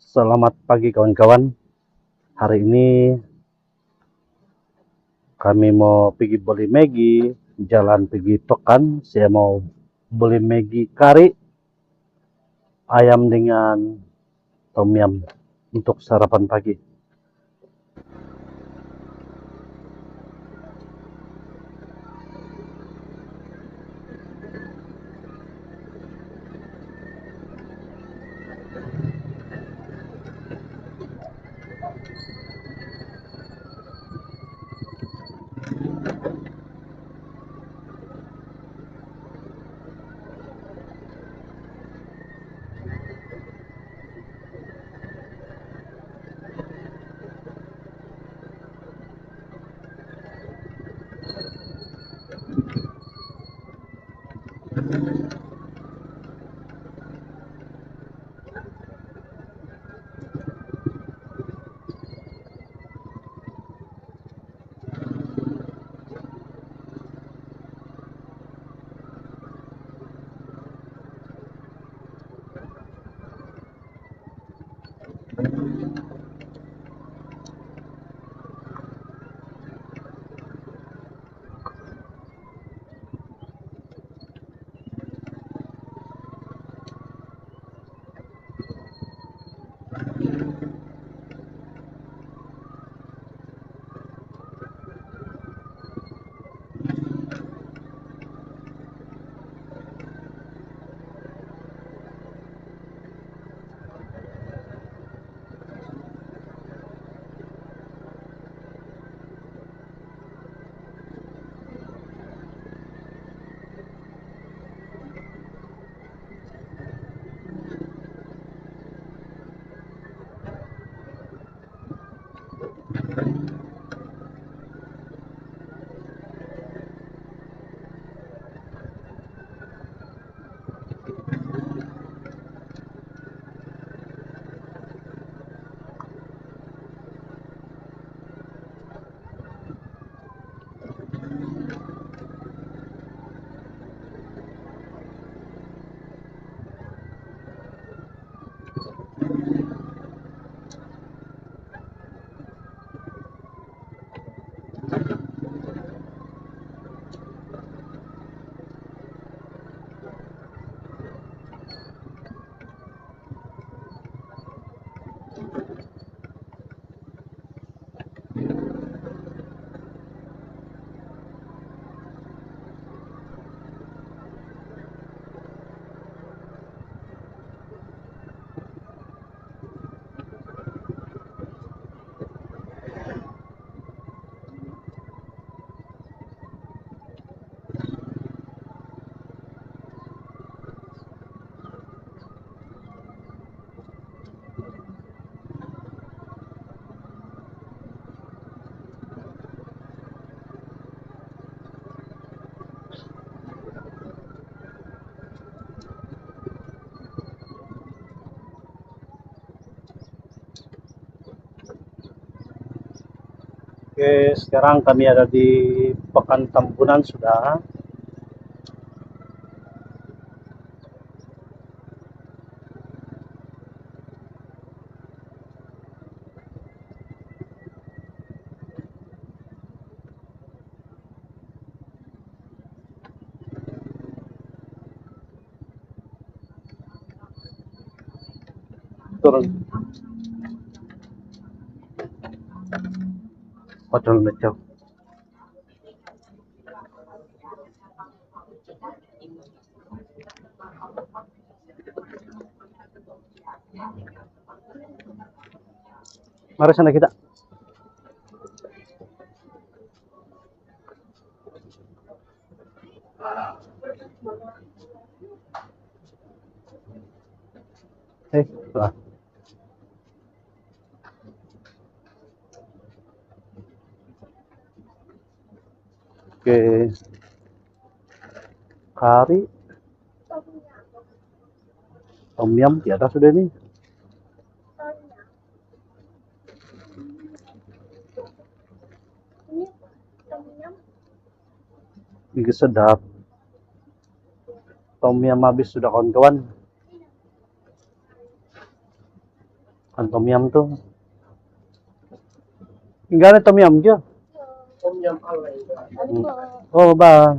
Selamat pagi kawan-kawan. Hari ini kami mau pergi beli Maggi, jalan pergi Pekan. Saya mau beli Maggi kari, ayam dengan tom yum untuk sarapan pagi. Oke, sekarang kami ada di Pekan Tambunan sudah. Turun Padahal Mecal. Mari sana kita. Lah. Oke, kari, tom yum di atas sudah nih. Ini sedap. Tom yum habis sudah kawan-kawan. Ang tom yum tuh. Enggak ada tom yum aja. Tom yum alay. Oh, ba.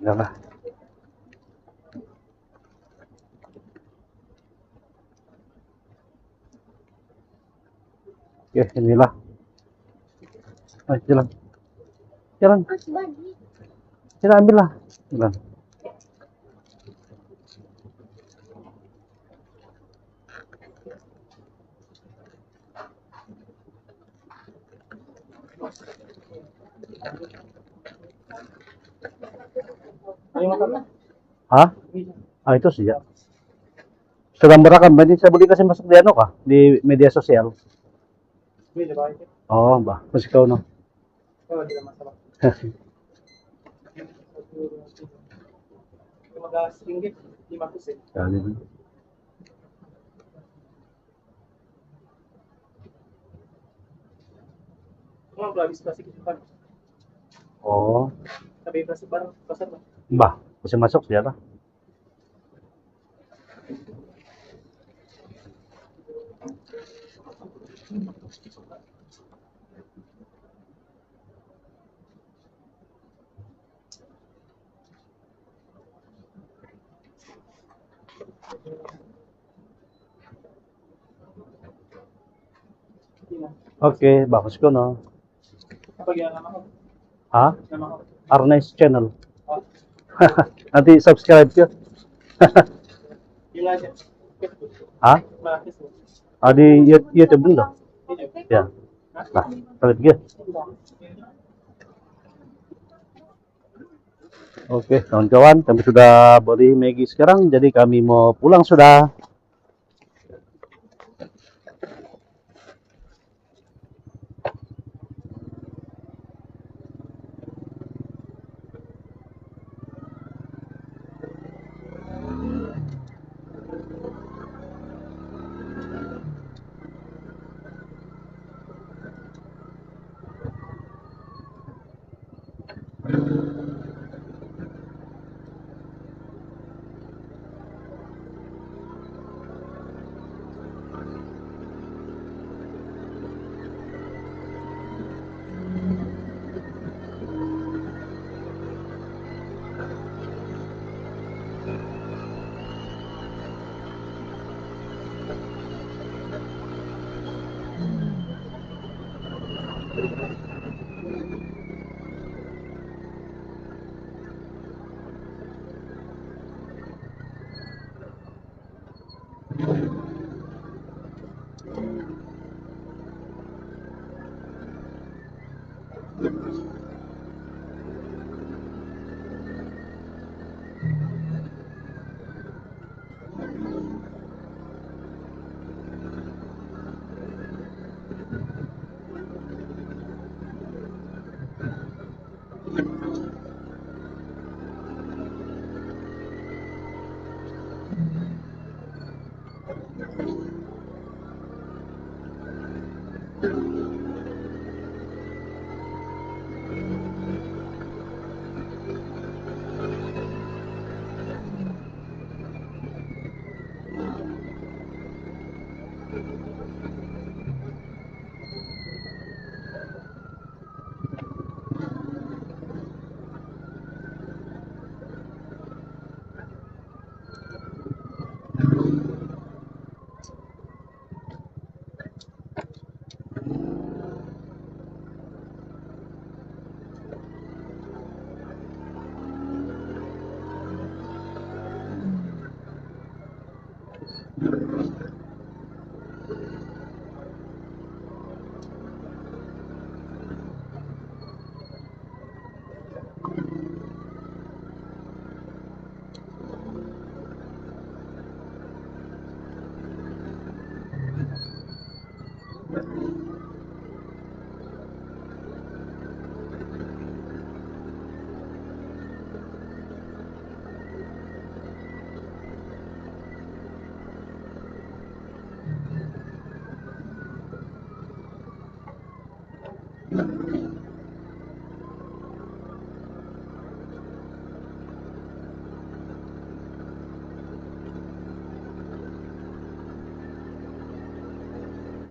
Enggak lah. Oke, inilah. Ayo, jalan. Jalan. Kita ambil lah. Jalan. Ayo makan. Hah? Ah, itu sih ya. Sedang berakam. Berarti saya boleh kasih masuk di ano kah? Di media sosial. Beda ba ito? Oh, ba. Masih kau no. Oh, hindi naman masalah. Mag-ringgit, 5%. Kali. Mga province plastic itu kan. Oh, Sabi plastic barang pasar ba? bah. Masih masuk sih ya lah. Oke, bagus ko no. Kapag yan naman ako. Hah? Naman ako. Arnes channel. Oh, Nanti subscribe ka. yun nga siya. Hah? Malakis mo. Ah, di YouTube dulu. Ya. Nah, kalian dia. Oke, kawan-kawan, kami sudah beli Maggi sekarang, jadi kami mau pulang sudah.